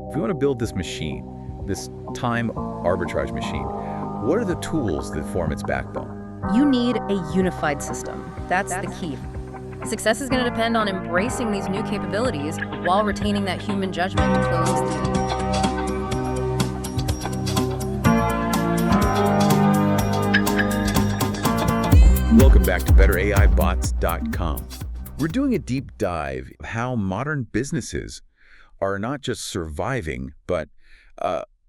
If we want to build this machine, this time arbitrage machine, what are the tools that form its backbone? You need a unified system. That's the key. Success is going to depend on embracing these new capabilities while retaining that human judgment to close the loop. Welcome back to BetterAIBots.com. We're doing a deep dive of how modern businesses are not just surviving, but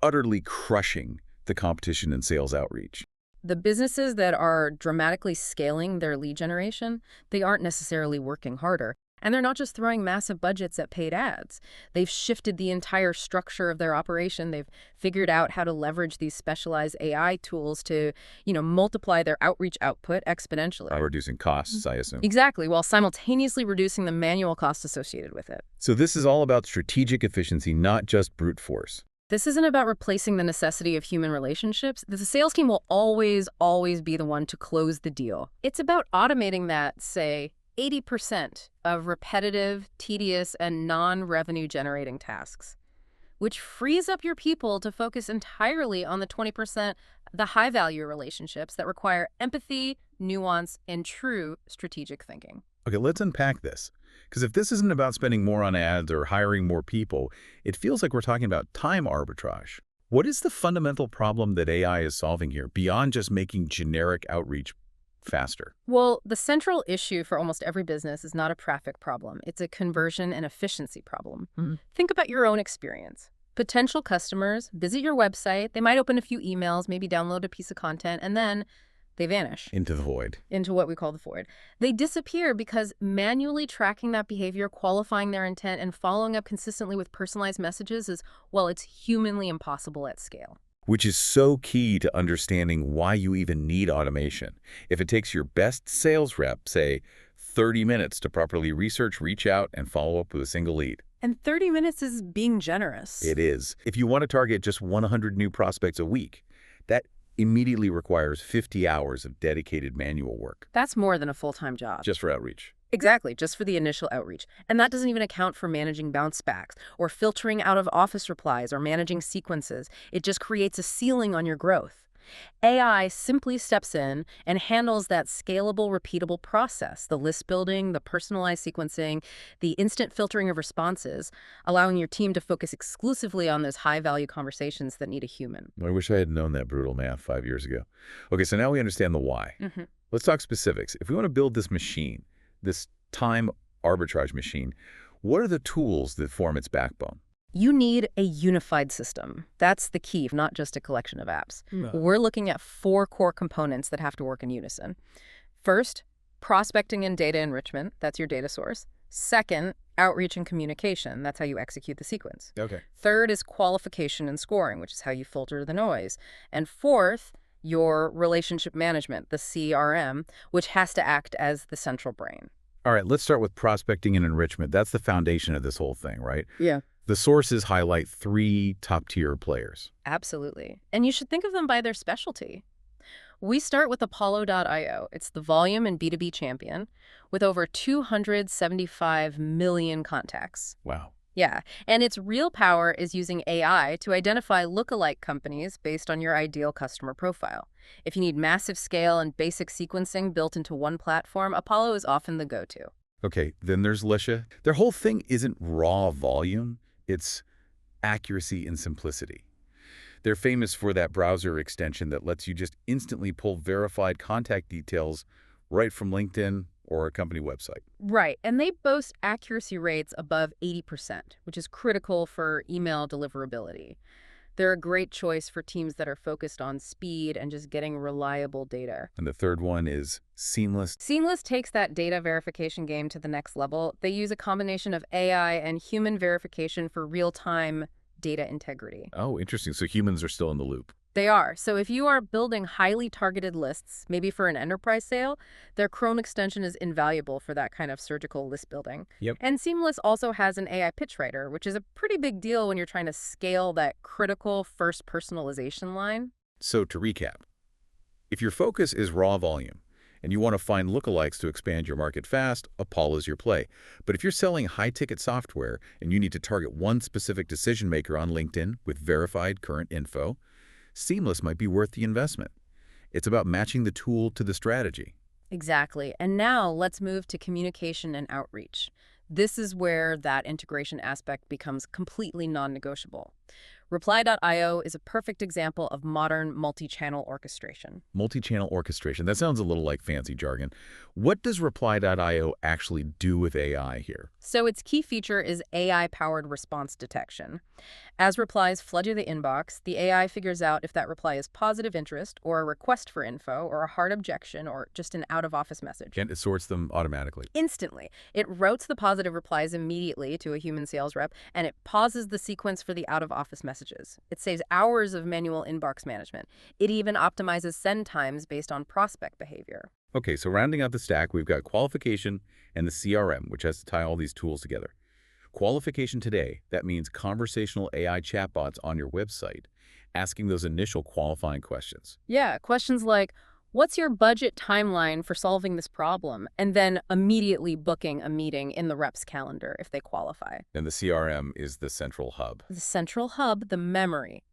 utterly crushing the competition in sales outreach. The businesses that are dramatically scaling their lead generation, they aren't necessarily working harder. And they're not just throwing massive budgets at paid ads. They've shifted the entire structure of their operation. They've figured out how to leverage these specialized AI tools to, multiply their outreach output exponentially. Reducing costs, I assume. Exactly, while simultaneously reducing the manual costs associated with it. So this is all about strategic efficiency, not just brute force. This isn't about replacing the necessity of human relationships. The sales team will always be the one to close the deal. It's about automating that, say, 80% of repetitive, tedious, and non-revenue generating tasks, which frees up your people to focus entirely on the 20%, the high-value relationships that require empathy, nuance, and true strategic thinking. Okay, let's unpack this. Because if this isn't about spending more on ads or hiring more people, it feels like we're talking about time arbitrage. What is the fundamental problem that AI is solving here, beyond just making generic outreach faster? Well, the central issue for almost every business is not a traffic problem. It's a conversion and efficiency problem. Think about your own experience. Potential customers visit your website. They might open a few emails, maybe download a piece of content, and then they vanish. Into the void. Into what we call the void. They disappear because manually tracking that behavior, qualifying their intent, and following up consistently with personalized messages is, well, it's humanly impossible at scale. Which is so key to understanding why you even need automation. If it takes your best sales rep, say, 30 minutes to properly research, reach out, and follow up with a single lead. And 30 minutes is being generous. It is. If you want to target just 100 new prospects a week, that immediately requires 50 hours of dedicated manual work. That's more than a full-time job. Just for outreach. Exactly, just for the initial outreach. And that doesn't even account for managing bounce backs or filtering out of office replies or managing sequences. It just creates a ceiling on your growth. AI simply steps in and handles that scalable, repeatable process, the list building, the personalized sequencing, the instant filtering of responses, allowing your team to focus exclusively on those high-value conversations that need a human. I wish I had known that brutal math 5 years ago. Okay, so now we understand the why. Let's talk specifics. If we want to build this machine, this time arbitrage machine, what are the tools that form its backbone? You need a unified system. That's the key, not just a collection of apps. We're looking at 4 core components that have to work in unison. First, prospecting and data enrichment. That's your data source. Second, outreach and communication. That's how you execute the sequence. Okay. Third is qualification and scoring, which is how you filter the noise. And fourth, your relationship management, the CRM, which has to act as the central brain. All right, let's start with prospecting and enrichment. That's the foundation of this whole thing, right? Yeah. The sources highlight 3 top-tier players. Absolutely. And you should think of them by their specialty. We start with Apollo.io. It's the volume and B2B champion with over 275 million contacts. Wow. Yeah, and its real power is using AI to identify lookalike companies based on your ideal customer profile. If you need massive scale and basic sequencing built into one platform, Apollo is often the go-to. Okay, then there's Lusha. Their whole thing isn't raw volume. It's accuracy and simplicity. They're famous for that browser extension that lets you just instantly pull verified contact details right from LinkedIn or a company website. Right, and they boast accuracy rates above 80%, which is critical for email deliverability. They're a great choice for teams that are focused on speed and just getting reliable data. And the third one is Seamless. Seamless takes that data verification game to the next level. They use a combination of AI and human verification for real-time data integrity. Oh, interesting. So humans are still in the loop. They are. So if you are building highly targeted lists, maybe for an enterprise sale, their Chrome extension is invaluable for that kind of surgical list building. Yep. And Seamless also has an AI pitch writer, which is a pretty big deal when you're trying to scale that critical first personalization line. So to recap, if your focus is raw volume And you want to find lookalikes to expand your market fast, Apollo is your play. But if you're selling high-ticket software and you need to target one specific decision maker on LinkedIn with verified current info, Seamless might be worth the investment. It's about matching the tool to the strategy. Exactly. And now let's move to communication and outreach. This is where that integration aspect becomes completely non-negotiable. Reply.io is a perfect example of modern multi-channel orchestration. Multi-channel orchestration. That sounds a little like fancy jargon. What does Reply.io actually do with AI here? So its key feature is AI-powered response detection. As replies flood the inbox, the AI figures out if that reply is positive interest or a request for info or a hard objection or just an out-of-office message. And it sorts them automatically. Instantly. It routes the positive replies immediately to a human sales rep, and it pauses the sequence for the out-of-office messages. It saves hours of manual inbox management. It even optimizes send times based on prospect behavior. Okay, so rounding out the stack, we've got qualification and the CRM, which has to tie all these tools together. Qualification today, that means conversational AI chatbots on your website, asking those initial qualifying questions. Yeah, questions like, what's your budget timeline for solving this problem? And then immediately booking a meeting in the rep's calendar if they qualify. And the CRM is the central hub. The central hub, the memory.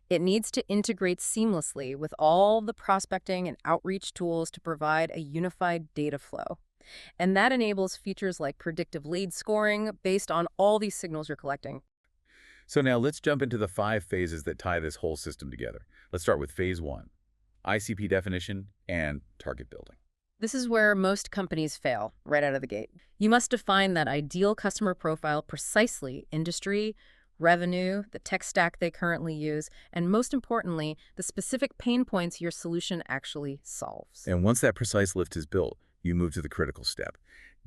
It needs to integrate seamlessly with all the prospecting and outreach tools to provide a unified data flow. And that enables features like predictive lead scoring based on all these signals you're collecting. So now let's jump into the 5 phases that tie this whole system together. Let's start with phase 1, ICP definition and target building. This is where most companies fail right out of the gate. You must define that ideal customer profile precisely: industry, revenue, the tech stack they currently use, and most importantly, the specific pain points your solution actually solves. And once that precise list is built, you move to the critical step,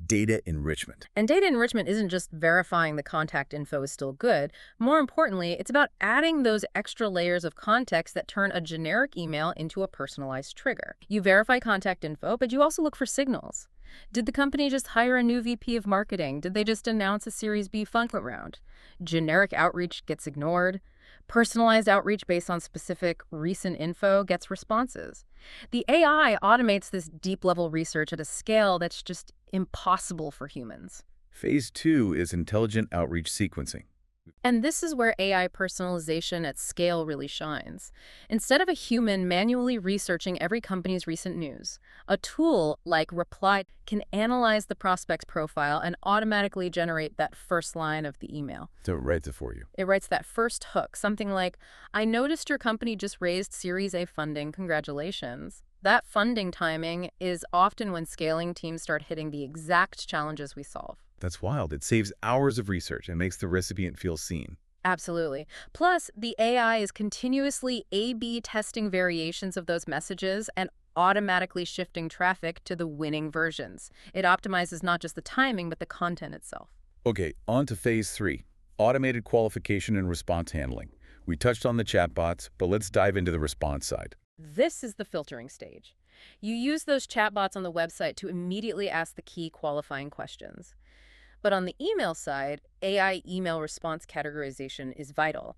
data enrichment. And data enrichment isn't just verifying the contact info is still good. More importantly, it's about adding those extra layers of context that turn a generic email into a personalized trigger. You verify contact info, but you also look for signals. Did the company just hire a new VP of marketing? Did they just announce a Series B funding round? Generic outreach gets ignored. Personalized outreach based on specific recent info gets responses. The AI automates this deep-level research at a scale that's just impossible for humans. Phase 2 is intelligent outreach sequencing. And this is where AI personalization at scale really shines. Instead of a human manually researching every company's recent news, a tool like Reply can analyze the prospect's profile and automatically generate that first line of the email. So it writes it for you. It writes that first hook, something like, I noticed your company just raised Series A funding, congratulations. That funding timing is often when scaling teams start hitting the exact challenges we solve. That's wild. It saves hours of research and makes the recipient feel seen. Absolutely. Plus, the AI is continuously A/B testing variations of those messages and automatically shifting traffic to the winning versions. It optimizes not just the timing, but the content itself. Okay, on to phase 3, automated qualification and response handling. We touched on the chatbots, but let's dive into the response side. This is the filtering stage. You use those chatbots on the website to immediately ask the key qualifying questions. But on the email side, AI email response categorization is vital.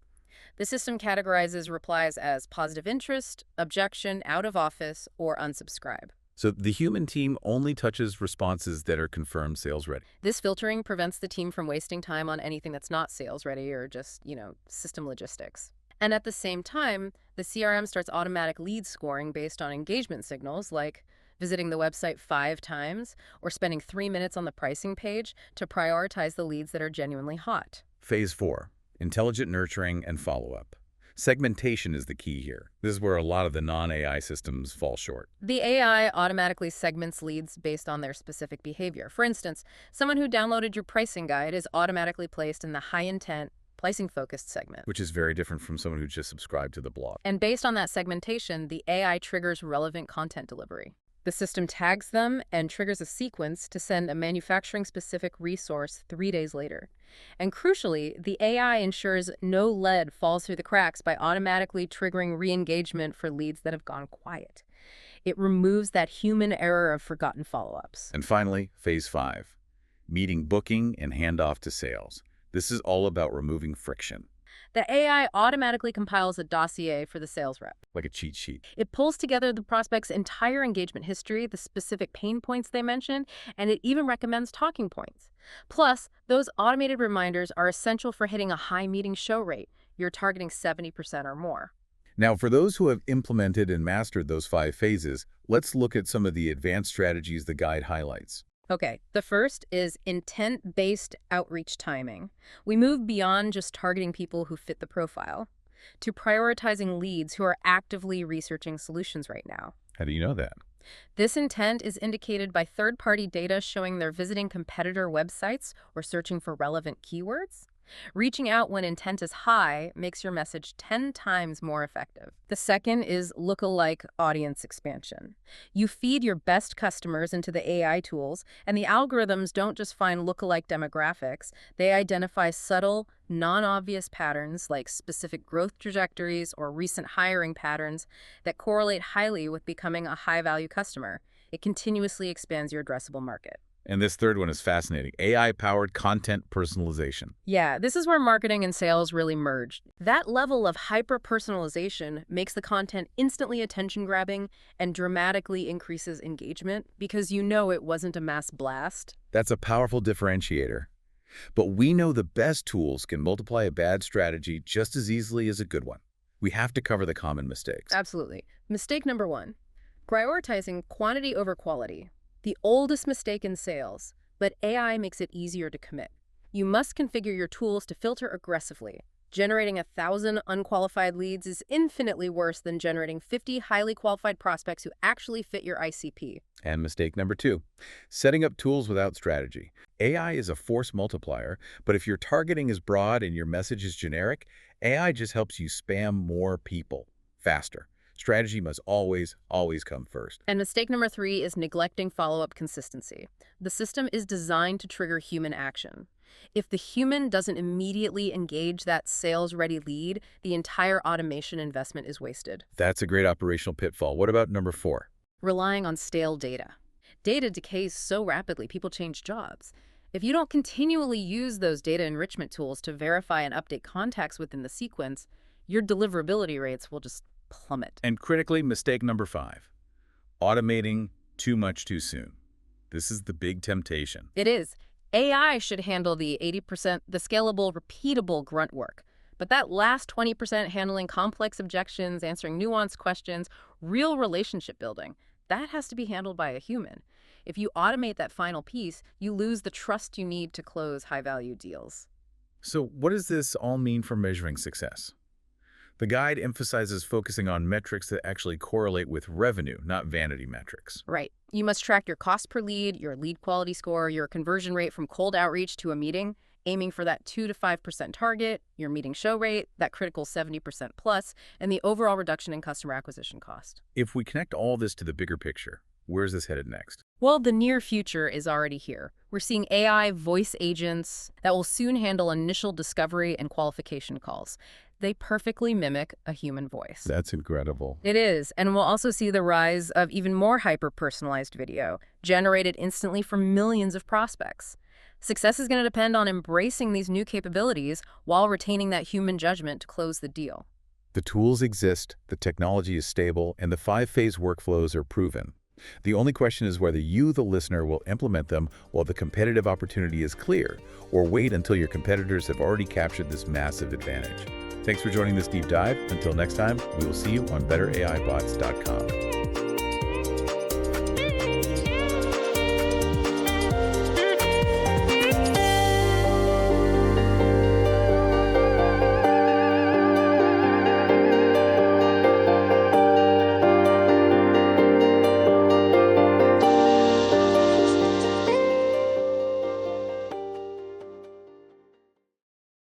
The system categorizes replies as positive interest, objection, out of office, or unsubscribe. So the human team only touches responses that are confirmed sales ready. This filtering prevents the team from wasting time on anything that's not sales ready or just, system logistics. And at the same time, the CRM starts automatic lead scoring based on engagement signals like visiting the website 5 times or spending 3 minutes on the pricing page to prioritize the leads that are genuinely hot. Phase 4, intelligent nurturing and follow-up. Segmentation is the key here. This is where a lot of the non-AI systems fall short. The AI automatically segments leads based on their specific behavior. For instance, someone who downloaded your pricing guide is automatically placed in the high-intent, pricing-focused segment. Which is very different from someone who just subscribed to the blog. And based on that segmentation, the AI triggers relevant content delivery. The system tags them and triggers a sequence to send a manufacturing-specific resource 3 days later. And crucially, the AI ensures no lead falls through the cracks by automatically triggering re-engagement for leads that have gone quiet. It removes that human error of forgotten follow-ups. And finally, phase 5, meeting booking and handoff to sales. This is all about removing friction. The AI automatically compiles a dossier for the sales rep. Like a cheat sheet. It pulls together the prospect's entire engagement history, the specific pain points they mentioned, and it even recommends talking points. Plus, those automated reminders are essential for hitting a high meeting show rate. You're targeting 70% or more. Now, for those who have implemented and mastered those 5 phases, let's look at some of the advanced strategies the guide highlights. Okay, the first is intent-based outreach timing. We move beyond just targeting people who fit the profile to prioritizing leads who are actively researching solutions right now. How do you know that? This intent is indicated by third-party data showing they're visiting competitor websites or searching for relevant keywords. Reaching out when intent is high makes your message 10 times more effective. The second is lookalike audience expansion. You feed your best customers into the AI tools, and the algorithms don't just find lookalike demographics. They identify subtle, non-obvious patterns like specific growth trajectories or recent hiring patterns that correlate highly with becoming a high-value customer. It continuously expands your addressable market. And this third one is fascinating. AI-powered content personalization. Yeah, this is where marketing and sales really merge. That level of hyper-personalization makes the content instantly attention-grabbing and dramatically increases engagement because you know it wasn't a mass blast. That's a powerful differentiator. But we know the best tools can multiply a bad strategy just as easily as a good one. We have to cover the common mistakes. Absolutely. Mistake number 1, prioritizing quantity over quality. The oldest mistake in sales, but AI makes it easier to commit. You must configure your tools to filter aggressively. Generating 1,000 unqualified leads is infinitely worse than generating 50 highly qualified prospects who actually fit your ICP. And mistake number 2, setting up tools without strategy. AI is a force multiplier, but if your targeting is broad and your message is generic, AI just helps you spam more people faster. Strategy must always come first. And mistake number 3 is neglecting follow-up consistency. The system is designed to trigger human action. If the human doesn't immediately engage that sales-ready lead, the entire automation investment is wasted. That's a great operational pitfall. What about number 4? Relying on stale data. Data decays so rapidly, people change jobs. If you don't continually use those data enrichment tools to verify and update contacts within the sequence, your deliverability rates will just plummet. And critically, mistake number 5, automating too much too soon. This is the big temptation. It is. AI should handle the 80%, the scalable, repeatable grunt work. But that last 20% handling complex objections, answering nuanced questions, real relationship building, that has to be handled by a human. If you automate that final piece, you lose the trust you need to close high-value deals. So what does this all mean for measuring success? The guide emphasizes focusing on metrics that actually correlate with revenue, not vanity metrics. Right. You must track your cost per lead, your lead quality score, your conversion rate from cold outreach to a meeting, aiming for that 2 to 5% target, your meeting show rate, that critical 70% plus, and the overall reduction in customer acquisition cost. If we connect all this to the bigger picture, where's this headed next? Well, the near future is already here. We're seeing AI voice agents that will soon handle initial discovery and qualification calls. They perfectly mimic a human voice. That's incredible. It is, and we'll also see the rise of even more hyper-personalized video, generated instantly from millions of prospects. Success is going to depend on embracing these new capabilities while retaining that human judgment to close the deal. The tools exist, the technology is stable, and the 5-phase workflows are proven. The only question is whether you, the listener, will implement them while the competitive opportunity is clear, or wait until your competitors have already captured this massive advantage. Thanks for joining this deep dive. Until next time, we will see you on betteraibots.com.